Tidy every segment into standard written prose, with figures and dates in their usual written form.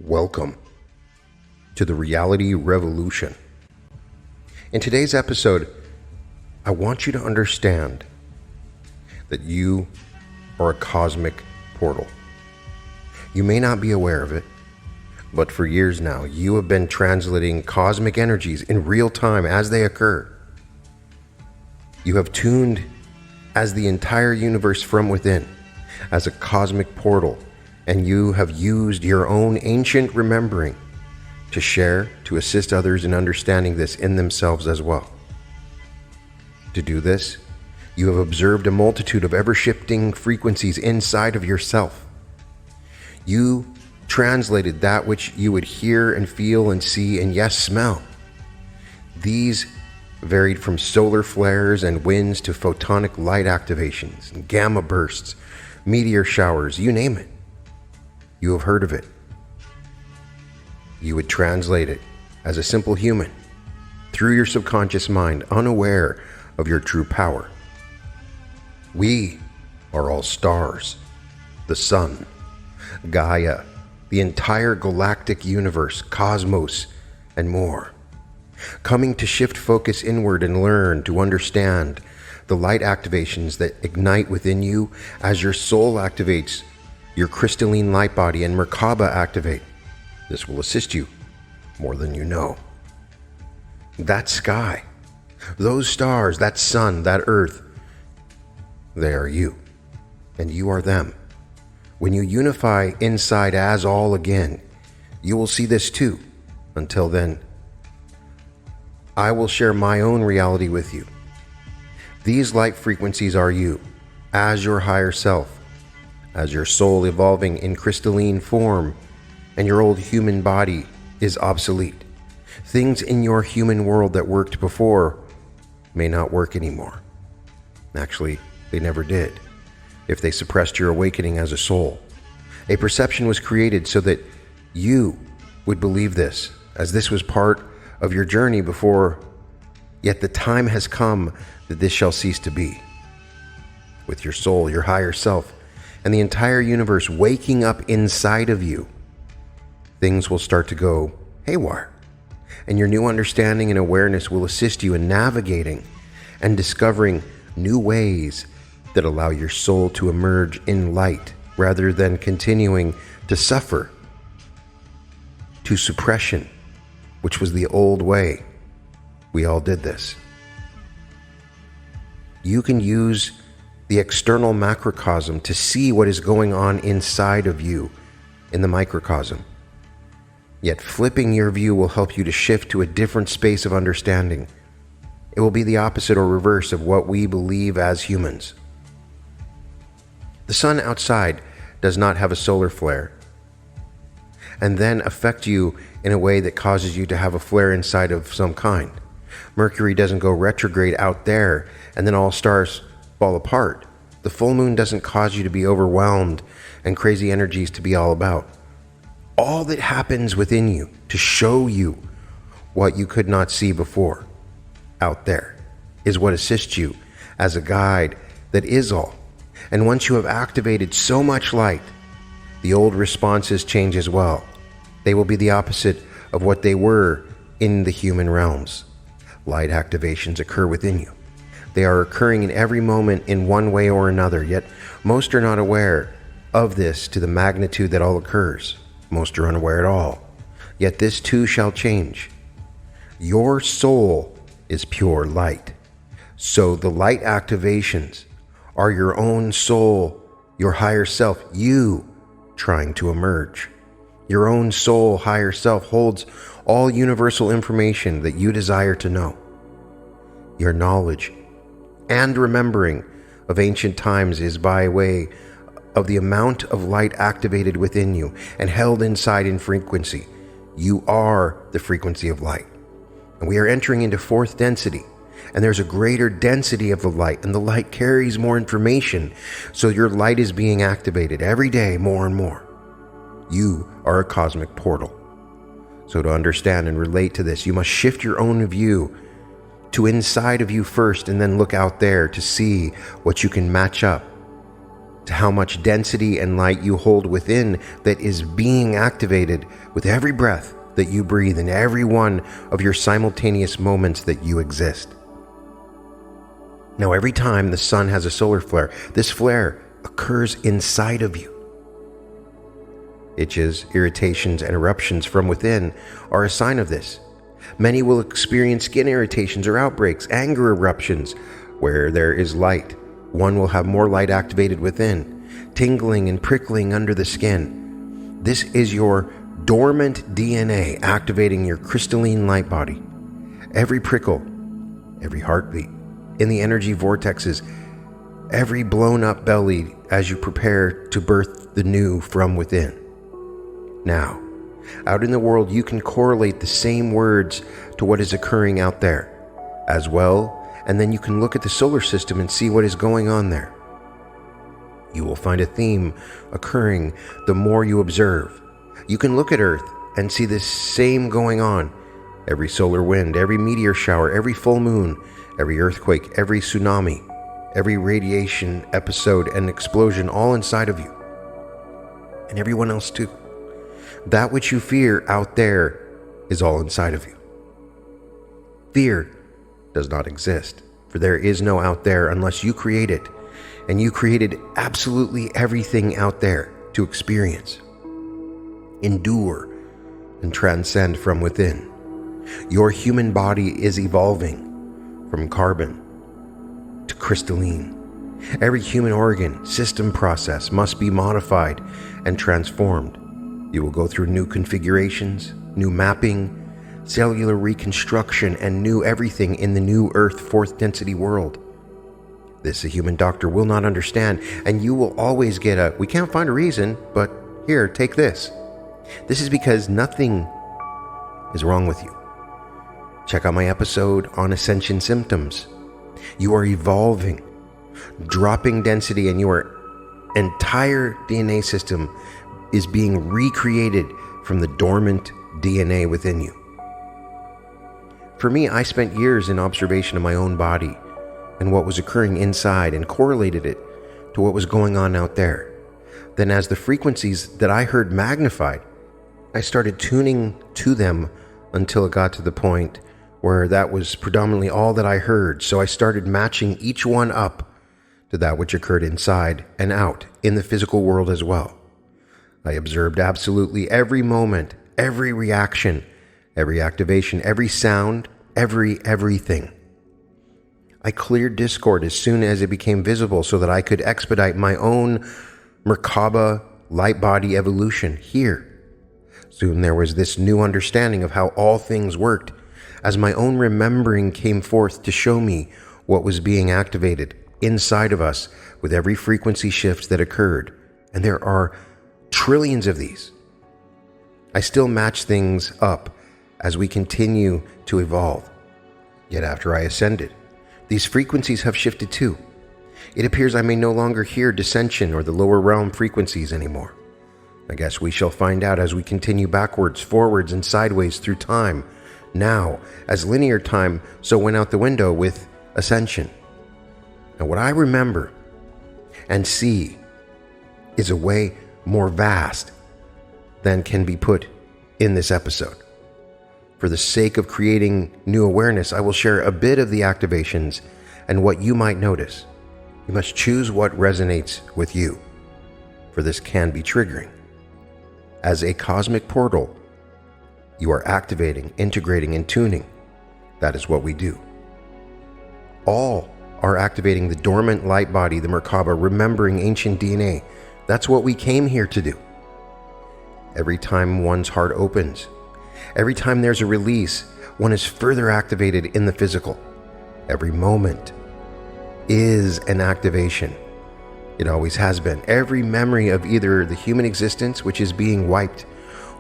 Welcome to the Reality Revolution. In today's episode, I want you to understand that you are a cosmic portal. You may not be aware of it, but for years now, you have been translating cosmic energies in real time as they occur. You have tuned as the entire universe from within, as a cosmic portal, and you have used your own ancient remembering to share, to assist others in understanding this in themselves as well. To do this, you have observed a multitude of ever-shifting frequencies inside of yourself. You translated that which you would hear and feel and see and, yes, smell. These varied from solar flares and winds to photonic light activations and gamma bursts, meteor showers, you name it. You have heard of it. You would translate it as a simple human through your subconscious mind, unaware of your true power. We are all stars, the sun, Gaia, the entire galactic universe, cosmos, and more, coming to shift focus inward and learn to understand the light activations that ignite within you as your soul activates your crystalline light body and Merkaba activate. This will assist you more than you know. That sky, those stars, that sun, that earth, they are you, and you are them. When you unify inside as all again, you will see this too. Until then, I will share my own reality with you. These light frequencies are you, as your higher self, as your soul evolving in crystalline form, and your old human body is obsolete. Things in your human world that worked before may not work anymore. Actually, they never did, if they suppressed your awakening as a soul. A perception was created so that you would believe this, as this was part of your journey before, yet the time has come that this shall cease to be. With your soul, your higher self, and the entire universe waking up inside of you, things will start to go haywire, and your new understanding and awareness will assist you in navigating and discovering new ways that allow your soul to emerge in light rather than continuing to suffer to suppression, which was the old way. We all did this. You can use the external macrocosm to see what is going on inside of you in the microcosm. Yet flipping your view will help you to shift to a different space of understanding. It will be the opposite or reverse of what we believe as humans. The sun outside does not have a solar flare and then affect you in a way that causes you to have a flare inside of some kind. Mercury doesn't go retrograde out there and then all stars fall apart. The full moon doesn't cause you to be overwhelmed and crazy energies to be all about. All that happens within you to show you what you could not see before out there is what assists you as a guide that is all. And once you have activated so much light, the old responses change as well. They will be the opposite of what they were in the human realms. Light activations occur within you. They are occurring in every moment in one way or another, yet most are not aware of this to the magnitude that all occurs. Most are unaware at all. Yet this too shall change. Your soul is pure light. So the light activations are your own soul, your higher self, you trying to emerge. Your own soul, higher self holds all universal information that you desire to know. Your knowledge and remembering of ancient times is by way of the amount of light activated within you and held inside in frequency. You are the frequency of light. And we are entering into fourth density, and there's a greater density of the light, and the light carries more information, so your light is being activated every day more and more. You are a cosmic portal. So to understand and relate to this, you must shift your own view to inside of you first and then look out there to see what you can match up to how much density and light you hold within that is being activated with every breath that you breathe in every one of your simultaneous moments that you exist. Now, every time the sun has a solar flare, this flare occurs inside of you. Itches, irritations, and eruptions from within are a sign of this. Many will experience skin irritations or outbreaks, anger eruptions. Where there is light, one will have more light activated within, tingling and prickling under the skin. This is your dormant DNA activating your crystalline light body. Every prickle, every heartbeat, in the energy vortexes, every blown up belly as you prepare to birth the new from within. Now, out in the world, you can correlate the same words to what is occurring out there as well, and then you can look at the solar system and see what is going on there. You will find a theme occurring the more you observe. You can look at Earth and see the same going on. Every solar wind, every meteor shower, every full moon, every earthquake, every tsunami, every radiation episode and explosion, all inside of you. And everyone else too. That which you fear out there is all inside of you. Fear does not exist, for there is no out there unless you create it, and you created absolutely everything out there to experience, endure, and transcend from within. Your human body is evolving from carbon to crystalline. Every human organ, system, process must be modified and transformed. You will go through new configurations, new mapping, cellular reconstruction, and new everything in the new Earth fourth density world. This a human doctor will not understand, and you will always get a, we can't find a reason, but here, take this. This is because nothing is wrong with you. Check out my episode on ascension symptoms. You are evolving, dropping density, and your entire DNA system is being recreated from the dormant DNA within you. For me, I spent years in observation of my own body and what was occurring inside and correlated it to what was going on out there. Then as the frequencies that I heard magnified, I started tuning to them until it got to the point where that was predominantly all that I heard. So I started matching each one up to that which occurred inside and out in the physical world as well. I observed absolutely every moment, every reaction, every activation, every sound, everything. I cleared discord as soon as it became visible so that I could expedite my own Merkaba light body evolution here. Soon there was this new understanding of how all things worked as my own remembering came forth to show me what was being activated inside of us with every frequency shift that occurred. And there are trillions of these. I still match things up as we continue to evolve. Yet after I ascended, these frequencies have shifted too. It appears I may no longer hear dissension or the lower realm frequencies anymore. I guess we shall find out as we continue backwards, forwards, and sideways through time. Now, as linear time so went out the window with ascension. And what I remember and see is a way more vast than can be put in this episode. For the sake of creating new awareness, I will share a bit of the activations and what you might notice. You must choose what resonates with you, for this can be triggering. As a cosmic portal, you are activating, integrating, and tuning. That is what we do. All are activating the dormant light body, the Merkaba, remembering ancient DNA. That's what we came here to do. Every time one's heart opens, every time there's a release, one is further activated in the physical. Every moment is an activation. It always has been. Every memory of either the human existence, which is being wiped,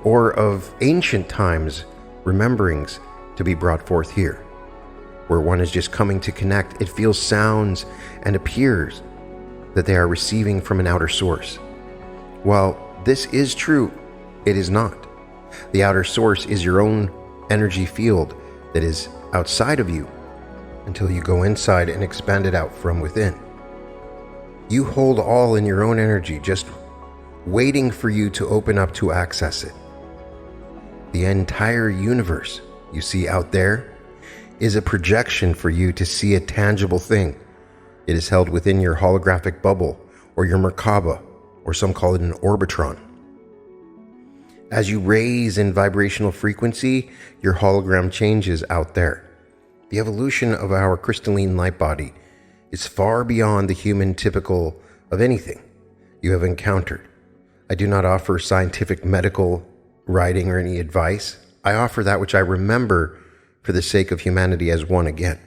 or of ancient times, rememberings to be brought forth here, where one is just coming to connect. It feels sounds and appears that they are receiving from an outer source. While this is true, it is not. The outer source is your own energy field that is outside of you until you go inside and expand it out from within. You hold all in your own energy, just waiting for you to open up to access it. The entire universe you see out there is a projection for you to see a tangible thing. It is held within your holographic bubble, or your Merkaba, or some call it an orbitron. As you raise in vibrational frequency, your hologram changes out there. The evolution of our crystalline light body is far beyond the human typical of anything you have encountered. I do not offer scientific medical writing or any advice. I offer that which I remember for the sake of humanity as one again.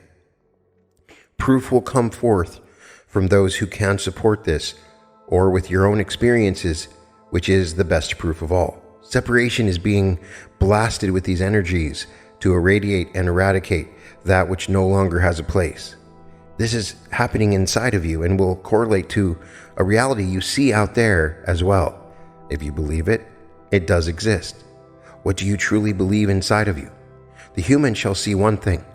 Proof will come forth from those who can support this, or with your own experiences, which is the best proof of all. Separation is being blasted with these energies to irradiate and eradicate that which no longer has a place. This is happening inside of you and will correlate to a reality you see out there as well. If you believe it, it does exist. What do you truly believe inside of you? The human shall see one thing.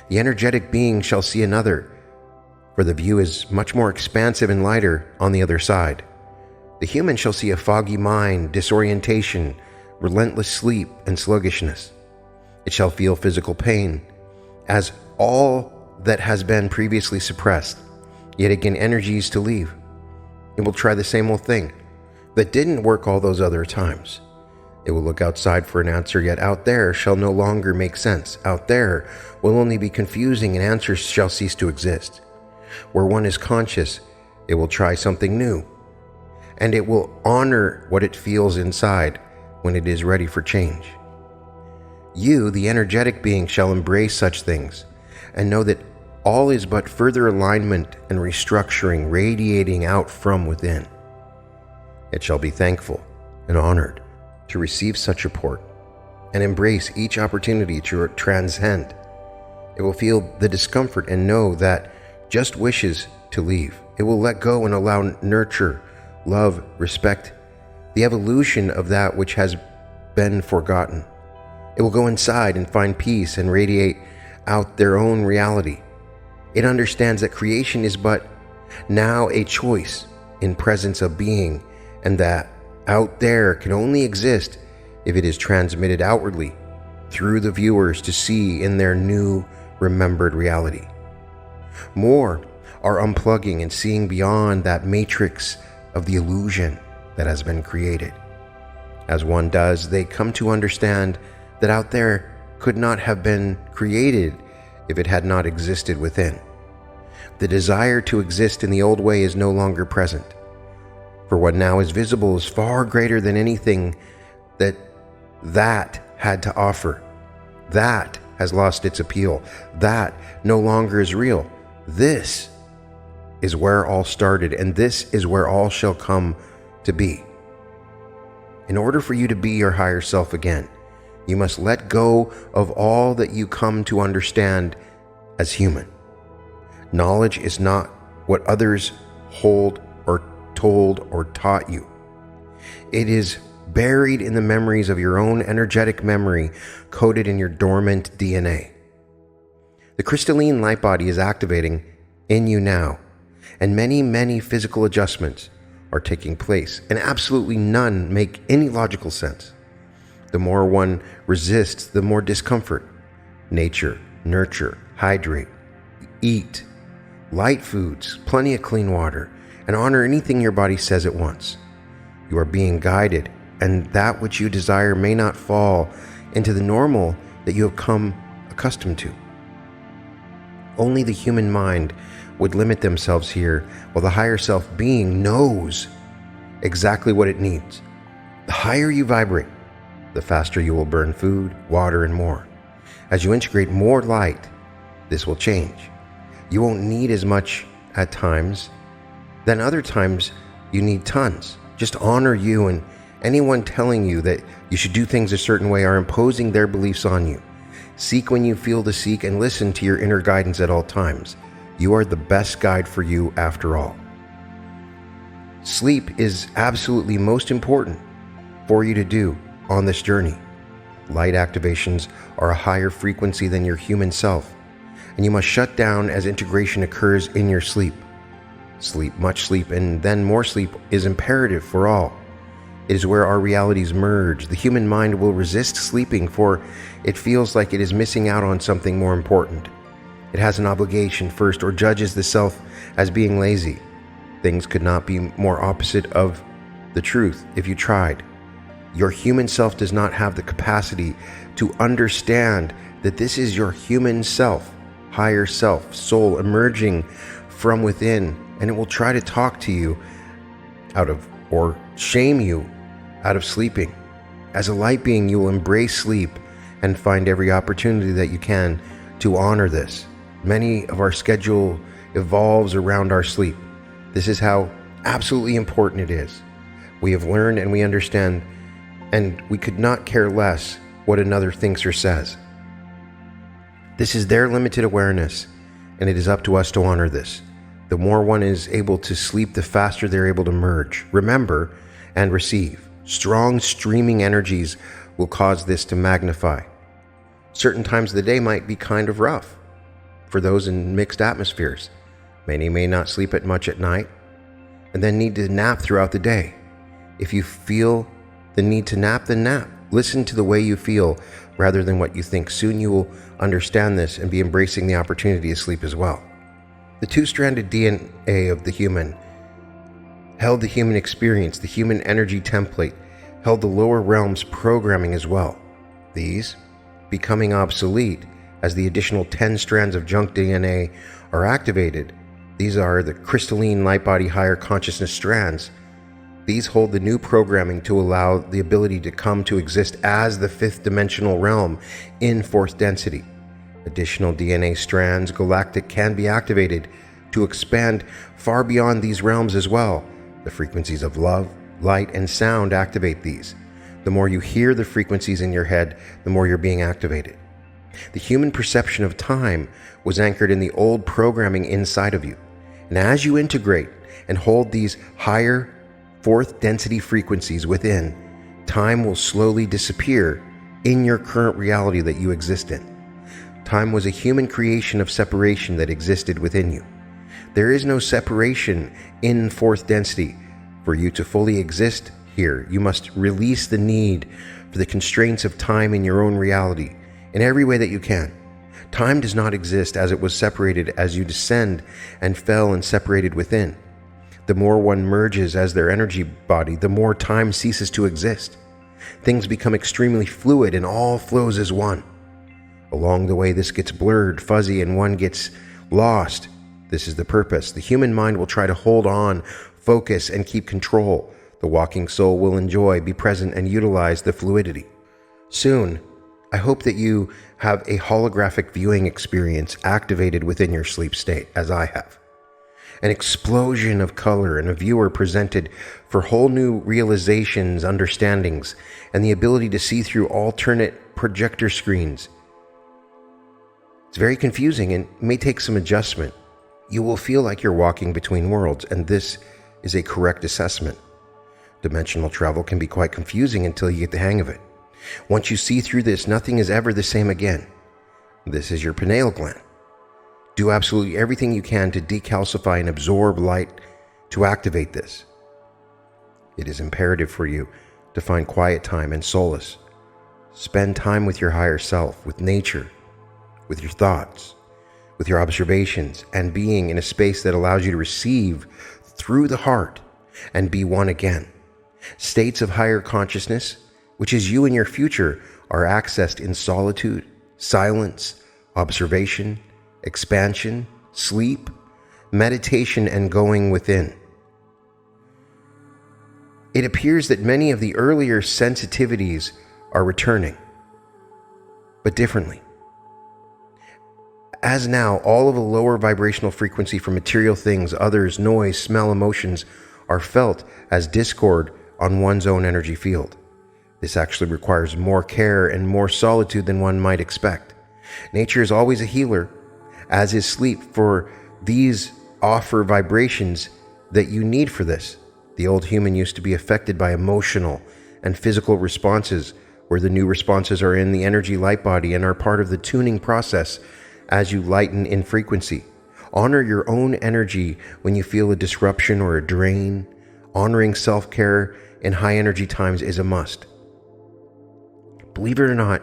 The energetic being shall see another, for the view is much more expansive and lighter on the other side. The human shall see a foggy mind, disorientation, relentless sleep, and sluggishness. It shall feel physical pain, as all that has been previously suppressed, yet again energies to leave. It will try the same old thing that didn't work all those other times. It will look outside for an answer, yet out there shall no longer make sense. Out there will only be confusing, and answers shall cease to exist. Where one is conscious, it will try something new, and it will honor what it feels inside when it is ready for change. You, the energetic being, shall embrace such things and know that all is but further alignment and restructuring radiating out from within. It shall be thankful and honored to receive such support and embrace each opportunity to transcend. It will feel the discomfort and know that just wishes to leave. It will let go and allow nurture, love, respect, the evolution of that which has been forgotten. It will go inside and find peace and radiate out their own reality. It understands that creation is but now a choice in presence of being, and that out there can only exist if it is transmitted outwardly through the viewers to see in their new remembered reality. More are unplugging and seeing beyond that matrix of the illusion that has been created. As one does, they come to understand that out there could not have been created if it had not existed within. The desire to exist in the old way is no longer present. For what now is visible is far greater than anything that had to offer. That has lost its appeal. That no longer is real. This is where all started, and this is where all shall come to be. In order for you to be your higher self again, you must let go of all that you come to understand as human. Knowledge is not what others hold or told or taught you. It is buried in the memories of your own energetic memory, coded in your dormant DNA. The crystalline light body is activating in you now, and many physical adjustments are taking place, and absolutely none make any logical sense. The more one resists, the more discomfort. Nature, nurture, hydrate, eat, light foods, plenty of clean water, and honor anything your body says it wants. You are being guided, and that which you desire may not fall into the normal that you have come accustomed to. Only the human mind would limit themselves here, while the higher self being knows exactly what it needs. The higher you vibrate, the faster you will burn food, water, and more. As you integrate more light, this will change. You won't need as much at times. Then other times, you need tons. Just honor you, and anyone telling you that you should do things a certain way are imposing their beliefs on you. Seek when you feel to seek, and listen to your inner guidance at all times. You are the best guide for you after all. Sleep is absolutely most important for you to do on this journey. Light activations are a higher frequency than your human self, and you must shut down as integration occurs in your sleep. Sleep, much sleep, and then more sleep is imperative for all. It is where our realities merge. The human mind will resist sleeping, for it feels like it is missing out on something more important. It has an obligation first, or judges the self as being lazy. Things could not be more opposite of the truth if you tried. Your human self does not have the capacity to understand that this is your human self, higher self, soul emerging from within, and it will try to talk to you out of, or shame you out of sleeping. As a light being, you will embrace sleep and find every opportunity that you can to honor this. Many of our schedule evolves around our sleep. This is how absolutely important it is. We have learned and we understand, and we could not care less what another thinks or says. This is their limited awareness, and it is up to us to honor this. The more one is able to sleep, the faster they're able to merge, remember, and receive. Strong streaming energies will cause this to magnify. Certain times of the day might be kind of rough for those in mixed atmospheres. Many may not sleep much at night and then need to nap throughout the day. If you feel the need to nap, then nap. Listen to the way you feel rather than what you think. Soon you will understand this and be embracing the opportunity to sleep as well. The two-stranded DNA of the human held the human experience, the human energy template, held the lower realms programming as well. These, becoming obsolete as the additional 10 strands of junk DNA are activated. These are the crystalline light body higher consciousness strands. These hold the new programming to allow the ability to come to exist as the fifth dimensional realm in fourth density. Additional DNA strands, galactic, can be activated to expand far beyond these realms as well. The frequencies of love, light, and sound activate these. The more you hear the frequencies in your head, the more you're being activated. The human perception of time was anchored in the old programming inside of you. And as you integrate and hold these higher fourth density frequencies within, time will slowly disappear in your current reality that you exist in. Time was a human creation of separation that existed within you. There is no separation in fourth density. For you to fully exist here, you must release the need for the constraints of time in your own reality in every way that you can. Time does not exist as it was separated as you descend and fell and separated within. The more one merges as their energy body, the more time ceases to exist. Things become extremely fluid and all flows as one. Along the way, this gets blurred, fuzzy, and one gets lost. This is the purpose. The human mind will try to hold on, focus, and keep control. The walking soul will enjoy, be present, and utilize the fluidity. Soon, I hope that you have a holographic viewing experience activated within your sleep state, as I have. An explosion of color and a viewer presented for whole new realizations, understandings, and the ability to see through alternate projector screens. It's very confusing and may take some adjustment. You will feel like you're walking between worlds, and this is a correct assessment. Dimensional travel can be quite confusing until you get the hang of it. Once you see through this, nothing is ever the same again. This is your pineal gland. Do absolutely everything you can to decalcify and absorb light to activate this. It is imperative for you to find quiet time and solace. Spend time with your higher self, with nature, with your thoughts, with your observations, and being in a space that allows you to receive through the heart and be one again. States of higher consciousness, which is you and your future, are accessed in solitude, silence, observation, expansion, sleep, meditation, and going within. It appears that many of the earlier sensitivities are returning, but differently. As now, all of a lower vibrational frequency for material things, others, noise, smell, emotions are felt as discord on one's own energy field. This actually requires more care and more solitude than one might expect. Nature is always a healer, as is sleep, for these offer vibrations that you need for this. The old human used to be affected by emotional and physical responses, where the new responses are in the energy light body and are part of the tuning process as you lighten in frequency. Honor your own energy when you feel a disruption or a drain. Honoring self-care in high energy times is a must. Believe it or not,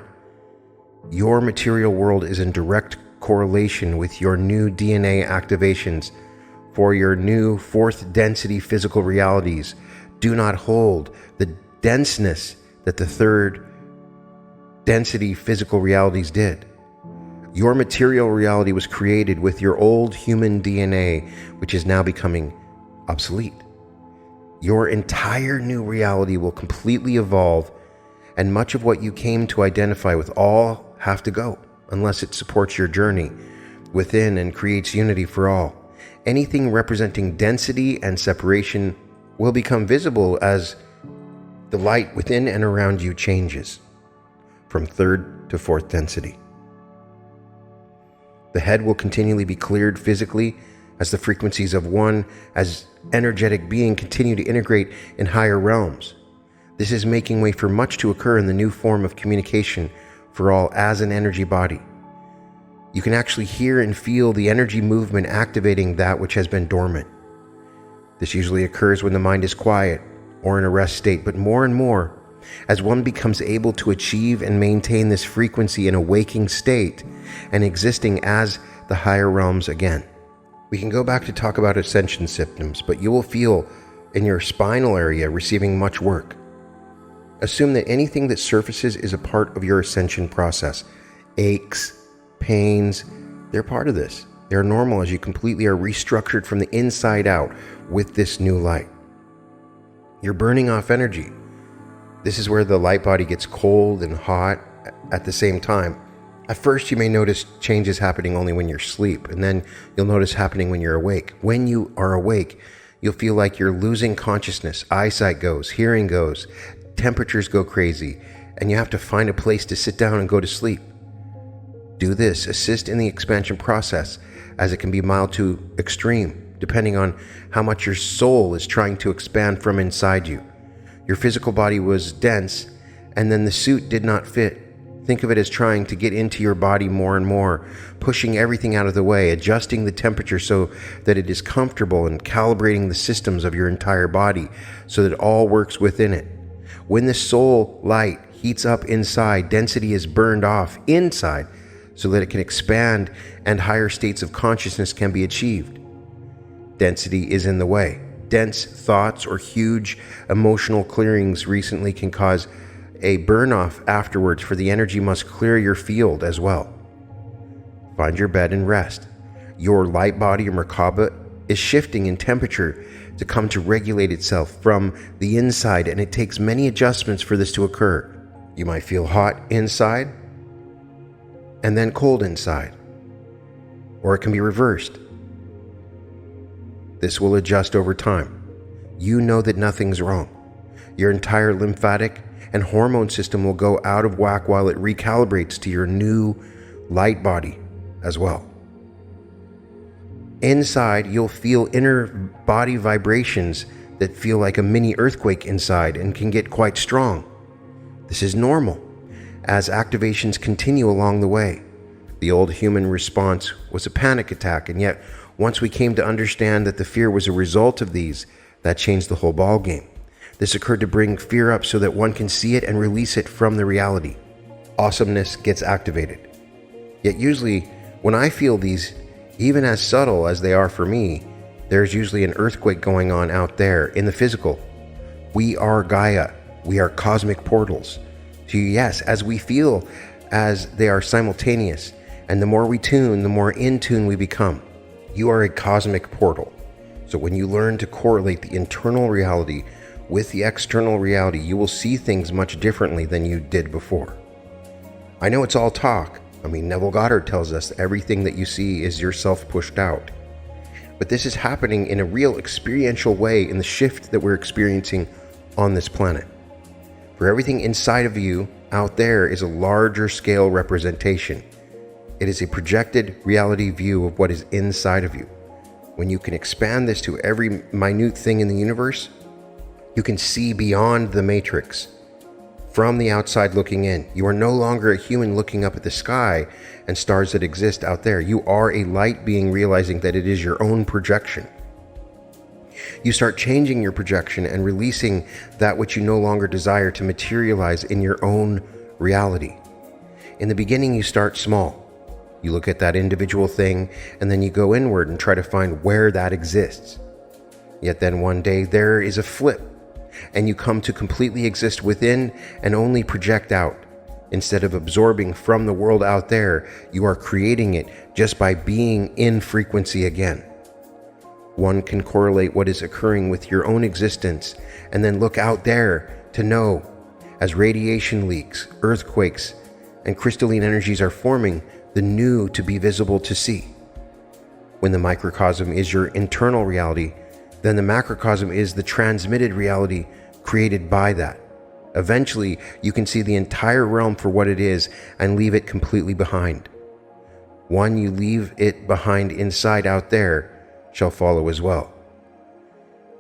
your material world is in direct correlation with your new DNA activations for your new fourth density physical realities. Do not hold the denseness that the third density physical realities did. Your material reality was created with your old human DNA, which is now becoming obsolete. Your entire new reality will completely evolve, and much of what you came to identify with all have to go, unless it supports your journey within and creates unity for all. Anything representing density and separation will become visible as the light within and around you changes from third to fourth density. The head will continually be cleared physically as the frequencies of one as energetic being continue to integrate in higher realms. This is making way for much to occur in the new form of communication for all as an energy body. You can actually hear and feel the energy movement activating that which has been dormant. This usually occurs when the mind is quiet or in a rest state, but more and more, as one becomes able to achieve and maintain this frequency in a waking state and existing as the higher realms again. We can go back to talk about ascension symptoms, but you will feel in your spinal area receiving much work. Assume that anything that surfaces is a part of your ascension process. Aches, pains, they're part of this. They're normal as you completely are restructured from the inside out with this new light. You're burning off energy. This is where the light body gets cold and hot at the same time. At first, you may notice changes happening only when you're asleep, and then you'll notice happening when you're awake. When you are awake, you'll feel like you're losing consciousness. Eyesight goes, hearing goes, temperatures go crazy, and you have to find a place to sit down and go to sleep. Do this, assist in the expansion process, as it can be mild to extreme, depending on how much your soul is trying to expand from inside you. Your physical body was dense, and then the suit did not fit. Think of it as trying to get into your body more and more, pushing everything out of the way, adjusting the temperature so that it is comfortable, and calibrating the systems of your entire body so that it all works within it. When the soul light heats up inside, density is burned off inside so that it can expand and higher states of consciousness can be achieved. Density is in the way. Dense thoughts or huge emotional clearings recently can cause a burn-off afterwards, for the energy must clear your field as well. Find your bed and rest. Your light body or Merkaba is shifting in temperature to come to regulate itself from the inside, and it takes many adjustments for this to occur. You might feel hot inside and then cold inside, or it can be reversed. This will adjust over time. You know that nothing's wrong. Your entire lymphatic and hormone system will go out of whack while it recalibrates to your new light body as well. Inside, you'll feel inner body vibrations that feel like a mini earthquake inside and can get quite strong. This is normal as activations continue along the way. The old human response was a panic attack, and yet once we came to understand that the fear was a result of these, that changed the whole ball game. This occurred to bring fear up so that one can see it and release it from the reality. Awesomeness gets activated. Yet usually, when I feel these, even as subtle as they are for me, there's usually an earthquake going on out there in the physical. We are Gaia. We are cosmic portals. So yes, as we feel, as they are simultaneous, and the more we tune, the more in tune we become. You are a cosmic portal. So when you learn to correlate the internal reality with the external reality, you will see things much differently than you did before. I know it's all talk. Neville Goddard tells us everything that you see is yourself pushed out. But this is happening in a real experiential way in the shift that we're experiencing on this planet. For everything inside of you out there is a larger scale representation. It is a projected reality view of what is inside of you. When you can expand this to every minute thing in the universe, you can see beyond the matrix, from the outside looking in. You are no longer a human looking up at the sky and stars that exist out there. You are a light being realizing that it is your own projection. You start changing your projection and releasing that which you no longer desire to materialize in your own reality. In the beginning, you start small. You look at that individual thing, and then you go inward and try to find where that exists. Yet then one day there is a flip, and you come to completely exist within and only project out. Instead of absorbing from the world out there, you are creating it just by being in frequency again. One can correlate what is occurring with your own existence and then look out there to know, as radiation leaks, earthquakes, and crystalline energies are forming, the new to be visible to see. When the microcosm is your internal reality, then the macrocosm is the transmitted reality created by that. Eventually, you can see the entire realm for what it is and leave it completely behind. One you leave it behind inside out there shall follow as well.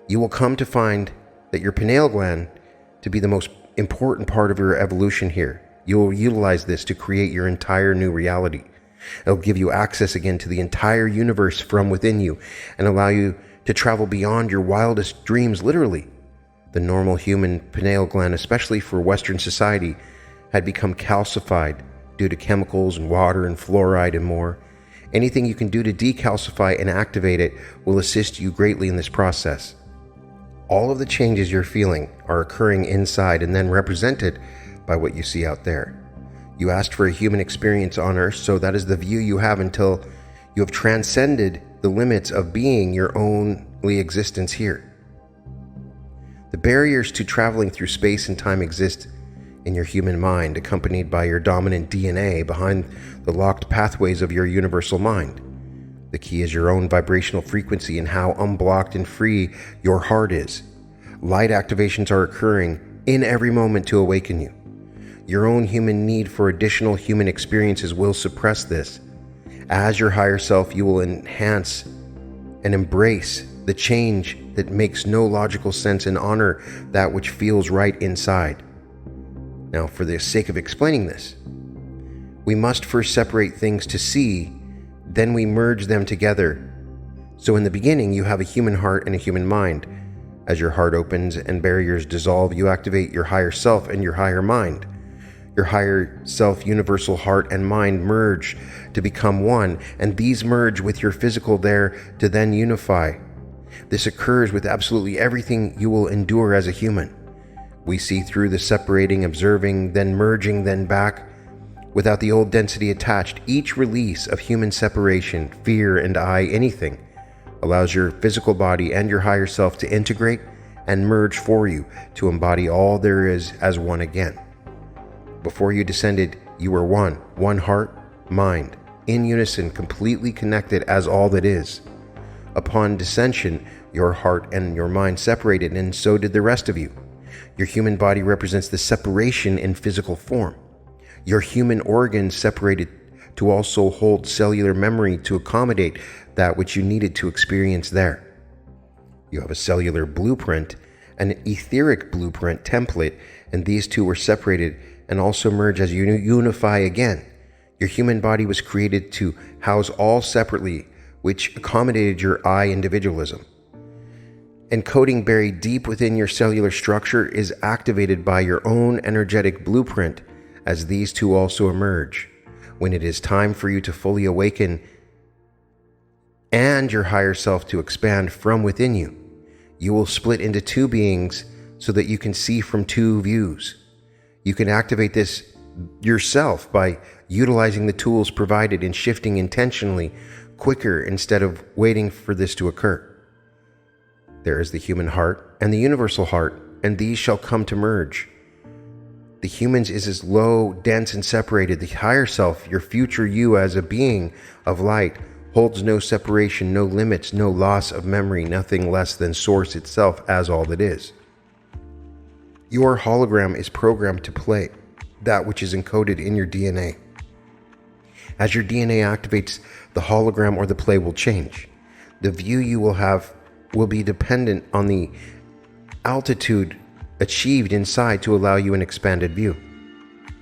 You will come to find that your pineal gland to be the most important part of your evolution here. You will utilize this to create your entire new reality. It'll give you access again to the entire universe from within you and allow you to travel beyond your wildest dreams, literally. The normal human pineal gland, especially for Western society, had become calcified due to chemicals and water and fluoride and more. Anything you can do to decalcify and activate it will assist you greatly in this process. All of the changes you're feeling are occurring inside and then represented by what you see out there. You asked for a human experience on Earth, so that is the view you have until you have transcended the limits of being your only existence here. The barriers to traveling through space and time exist in your human mind, accompanied by your dominant DNA behind the locked pathways of your universal mind. The key is your own vibrational frequency and how unblocked and free your heart is. Light activations are occurring in every moment to awaken you. Your own human need for additional human experiences will suppress this. As your higher self, you will enhance and embrace the change that makes no logical sense and honor that which feels right inside. Now, for the sake of explaining this, we must first separate things to see, then we merge them together. So in the beginning, you have a human heart and a human mind. As your heart opens and barriers dissolve, you activate your higher self and your higher mind. Your higher self, universal heart and mind merge to become one, and these merge with your physical there to then unify. This occurs with absolutely everything you will endure as a human. We see through the separating, observing, then merging, then back. Without the old density attached, each release of human separation, fear, and anything, allows your physical body and your higher self to integrate and merge for you to embody all there is as one again. Before you descended, you were one heart, mind, in unison, completely connected as all that is. Upon descension, your heart and your mind separated, and so did the rest of you. Your human body represents the separation in physical form. Your human organs separated to also hold cellular memory to accommodate that which you needed to experience there. You have a cellular blueprint and an etheric blueprint template, and these two were separated and also merge as you unify again. Your human body was created to house all separately, which accommodated your I individualism. Encoding buried deep within your cellular structure is activated by your own energetic blueprint as these two also emerge. When it is time for you to fully awaken and your higher self to expand from within you, you will split into two beings so that you can see from two views. You can activate this yourself by utilizing the tools provided and shifting intentionally quicker instead of waiting for this to occur. There is the human heart and the universal heart, and these shall come to merge. The humans is as low, dense, and separated. The higher self, your future you as a being of light, holds no separation, no limits, no loss of memory, nothing less than source itself as all that is. Your hologram is programmed to play that which is encoded in your DNA. As your DNA activates, the hologram or the play will change. The view you will have will be dependent on the altitude achieved inside to allow you an expanded view.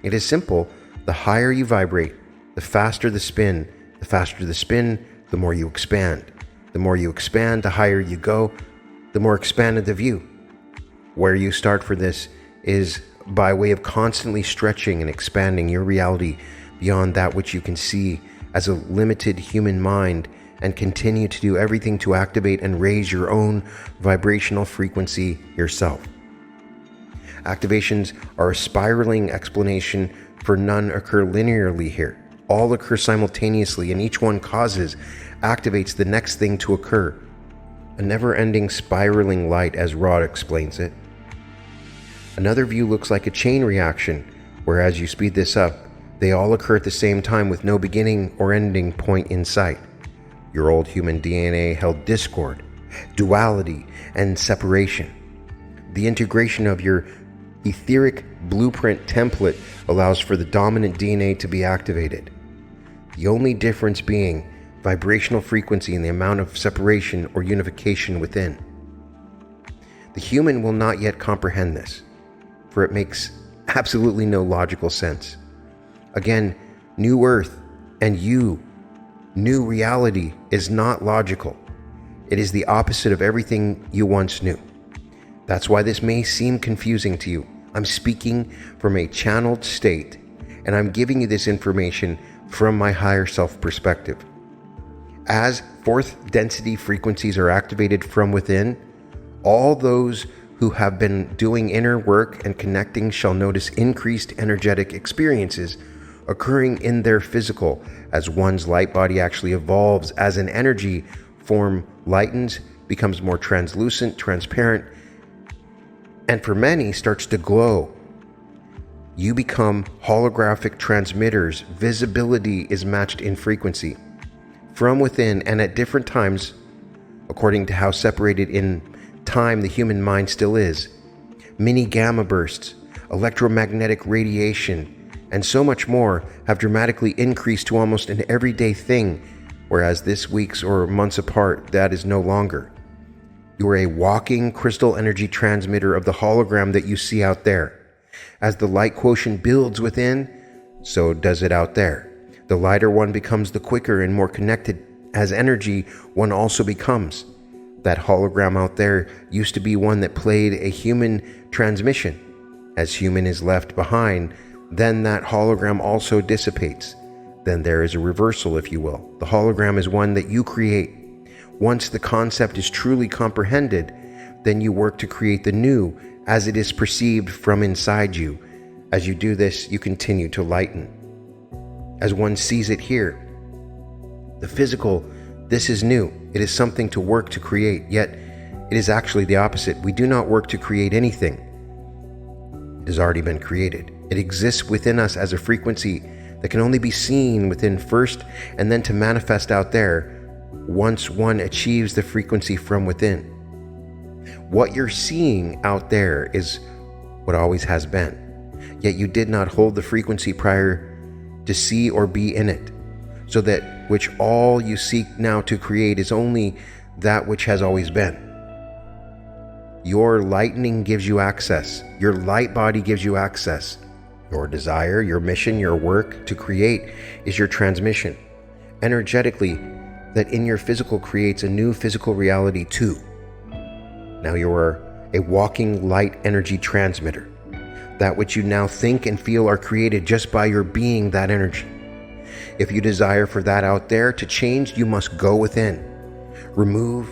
It is simple. The higher you vibrate, the faster the spin. The faster the spin, the more you expand. The more you expand, the higher you go, the more expanded the view. Where you start for this is by way of constantly stretching and expanding your reality beyond that which you can see as a limited human mind, and continue to do everything to activate and raise your own vibrational frequency yourself. Activations are a spiraling explanation, for none occur linearly here. All occur simultaneously, and each one activates the next thing to occur. A never-ending spiraling light, as Rod explains it. Another view looks like a chain reaction, where as you speed this up, they all occur at the same time with no beginning or ending point in sight. Your old human DNA held discord, duality, and separation. The integration of your etheric blueprint template allows for the dominant DNA to be activated. The only difference being vibrational frequency and the amount of separation or unification within. The human will not yet comprehend this, for it makes absolutely no logical sense. Again, new earth and new reality is not logical. It is the opposite of everything you once knew. That's why this may seem confusing to you. I'm speaking from a channeled state, and I'm giving you this information from my higher self perspective. As fourth density frequencies are activated from within, all those who have been doing inner work and connecting shall notice increased energetic experiences occurring in their physical, as one's light body actually evolves as an energy form lightens, becomes more translucent, transparent, and for many starts to glow. You become holographic transmitters. Visibility is matched in frequency from within and at different times, according to how separated in time the human mind still is. Mini gamma bursts, electromagnetic radiation, and so much more have dramatically increased to almost an everyday thing, whereas this weeks or months apart, that is no longer. You are a walking crystal energy transmitter of the hologram that you see out there. As the light quotient builds within, so does it out there. The lighter one becomes the quicker and more connected as energy one also becomes. That hologram out there used to be one that played a human transmission. As human is left behind, then that hologram also dissipates. Then there is a reversal, if you will. The hologram is one that you create. Once the concept is truly comprehended, then you work to create the new as it is perceived from inside you. As you do this, you continue to lighten. As one sees it here, the physical, this is new. It is something to work to create, yet it is actually the opposite. We do not work to create anything. It has already been created. It exists within us as a frequency that can only be seen within first, and then to manifest out there once one achieves the frequency from within. What you're seeing out there is what always has been, yet you did not hold the frequency prior to see or be in it, so that which all you seek now to create is only that which has always been. Your lightning gives you access. Your light body gives you access. Your desire, your mission, your work to create is your transmission. Energetically, that in your physical creates a new physical reality too. Now you are a walking light energy transmitter. That which you now think and feel are created just by your being that energy. If you desire for that out there to change, you must go within. Remove,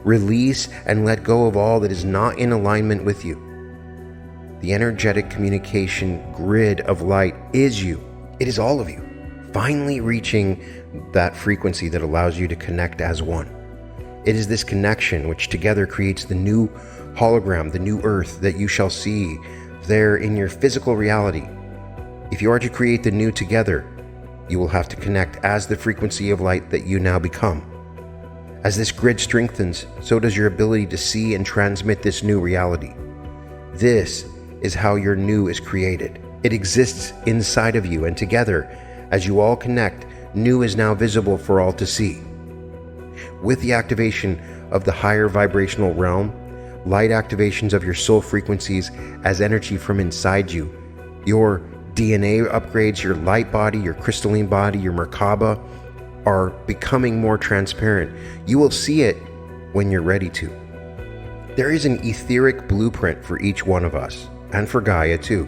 release, and let go of all that is not in alignment with you. The energetic communication grid of light is you. It is all of you, finally reaching that frequency that allows you to connect as one. It is this connection which together creates the new hologram, the new earth that you shall see there in your physical reality. If you are to create the new together, you will have to connect as the frequency of light that you now become. As this grid strengthens, so does your ability to see and transmit this new reality. This is how your new is created. It exists inside of you, and together, as you all connect, new is now visible for all to see. With the activation of the higher vibrational realm, light activations of your soul frequencies as energy from inside you. Your DNA upgrades, your light body, your crystalline body, your Merkaba are becoming more transparent. You will see it when you're ready to. There is an etheric blueprint for each one of us, and for Gaia too.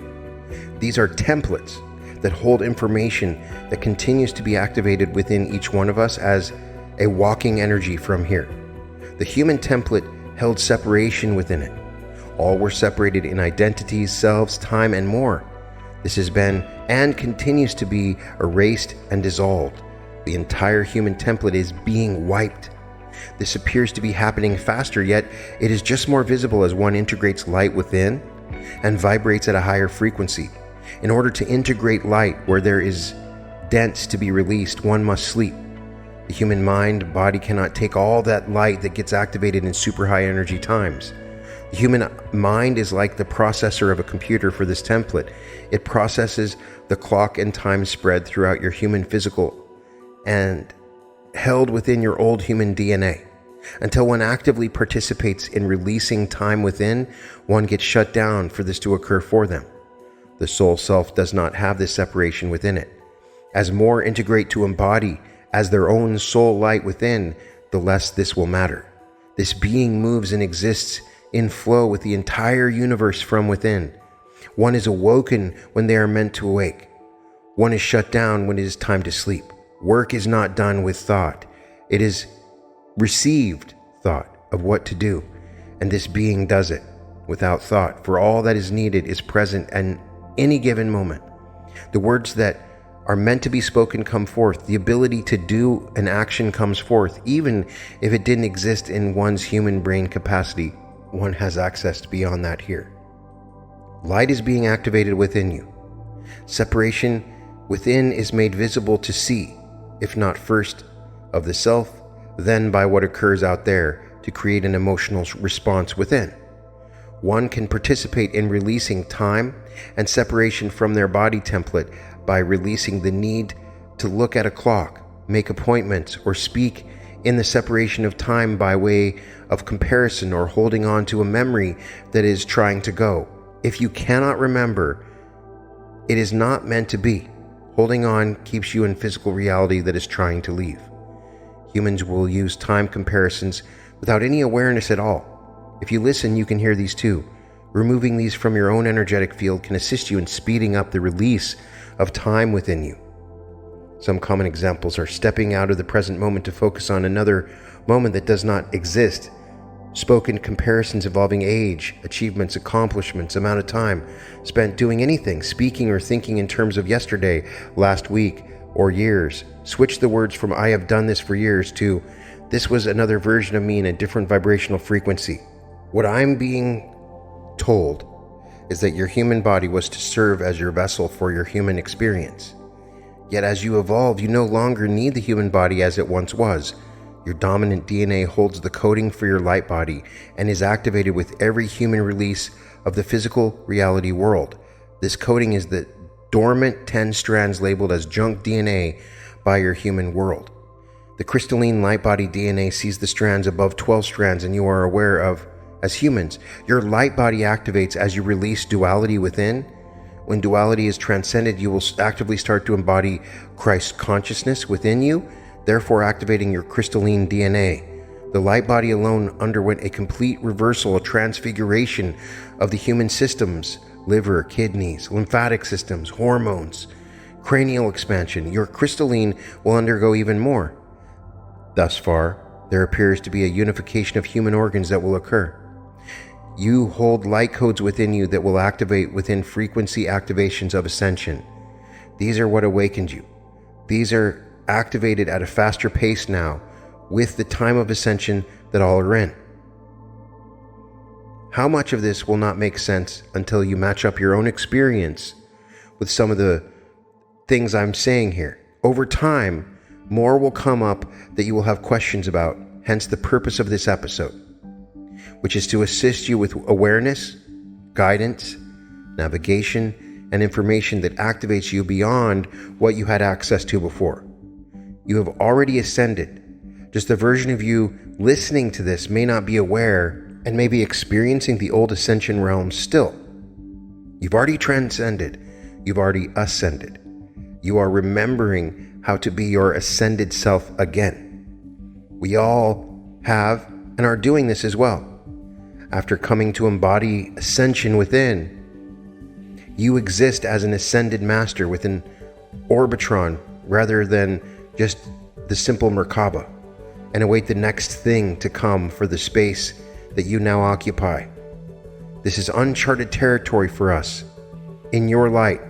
These are templates that hold information that continues to be activated within each one of us as a walking energy from here. The human template held separation within it. All were separated in identities, selves, time, and more. This has been and continues to be erased and dissolved. The entire human template is being wiped. This appears to be happening faster, yet it is just more visible as one integrates light within and vibrates at a higher frequency. In order to integrate light where there is dense to be released, one must sleep. The human mind, body cannot take all that light that gets activated in super high energy times. The human mind is like the processor of a computer for this template. It processes the clock and time spread throughout your human physical and held within your old human DNA. Until one actively participates in releasing time within, one gets shut down for this to occur for them. The soul self does not have this separation within it. As more integrate to embody as their own soul light within, the less this will matter. This being moves and exists in flow with the entire universe from within. One is awoken when they are meant to awake. One is shut down when it is time to sleep. Work is not done with thought. It is received thought of what to do, and this being does it without thought, for all that is needed is present at any given moment. The words that are meant to be spoken come forth. The ability to do an action comes forth, even if it didn't exist in one's human brain capacity. One has access beyond that here. Light is being activated within you. Separation within is made visible to see, if not first of the self, then by what occurs out there to create an emotional response within. One can participate in releasing time and separation from their body template by releasing the need to look at a clock, make appointments, or speak in the separation of time by way of comparison or holding on to a memory that is trying to go. If you cannot remember, it is not meant to be. Holding on keeps you in physical reality that is trying to leave. Humans will use time comparisons without any awareness at all. If you listen, you can hear these too. Removing these from your own energetic field can assist you in speeding up the release of time within you. Some common examples are stepping out of the present moment to focus on another moment that does not exist. Spoken comparisons involving age, achievements, accomplishments, amount of time spent doing anything, speaking or thinking in terms of yesterday, last week, or years. Switch the words from "I have done this for years" to "this was another version of me in a different vibrational frequency." What I'm being told is that your human body was to serve as your vessel for your human experience. Yet as you evolve, you no longer need the human body as it once was. Your dominant DNA holds the coding for your light body and is activated with every human release of the physical reality world. This coding is the dormant 10 strands labeled as junk DNA by your human world. The crystalline light body DNA sees the strands above 12 strands, and you are aware of, as humans, your light body activates as you release duality within. When duality is transcended, you will actively start to embody Christ consciousness within you, therefore activating your crystalline DNA. The light body alone underwent a complete reversal, a transfiguration of the human systems: liver, kidneys, lymphatic systems, hormones, cranial expansion. Your crystalline will undergo even more. Thus far, there appears to be a unification of human organs that will occur. You hold light codes within you that will activate within frequency activations of ascension. These are what awakened you. These are activated at a faster pace now with the time of ascension that all are in. How much of this will not make sense until you match up your own experience with some of the things I'm saying here. Over time, more will come up that you will have questions about, hence the purpose of this episode, which is to assist you with awareness, guidance, navigation, and information that activates you beyond what you had access to before. You have already ascended. Just the version of you listening to this may not be aware and maybe experiencing the old ascension realm still. You've already transcended. You've already ascended. You are remembering how to be your ascended self again. We all have and are doing this as well. After coming to embody ascension within, you exist as an ascended master with an Orbitron rather than just the simple Merkaba, and await the next thing to come for the space that you now occupy. This is uncharted territory for us. In your light,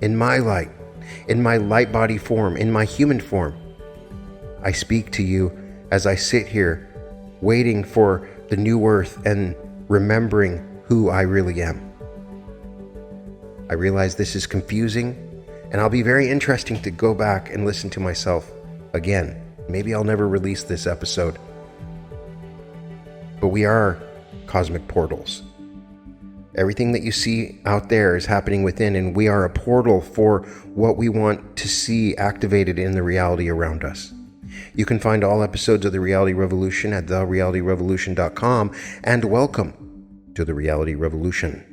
in my light body form, in my human form. I speak to you as I sit here, waiting for the new earth and remembering who I really am. I realize this is confusing, and I'll be very interesting to go back and listen to myself again. Maybe I'll never release this episode. But we are cosmic portals. Everything that you see out there is happening within, and we are a portal for what we want to see activated in the reality around us. You can find all episodes of The Reality Revolution at therealityrevolution.com, and welcome to The Reality Revolution.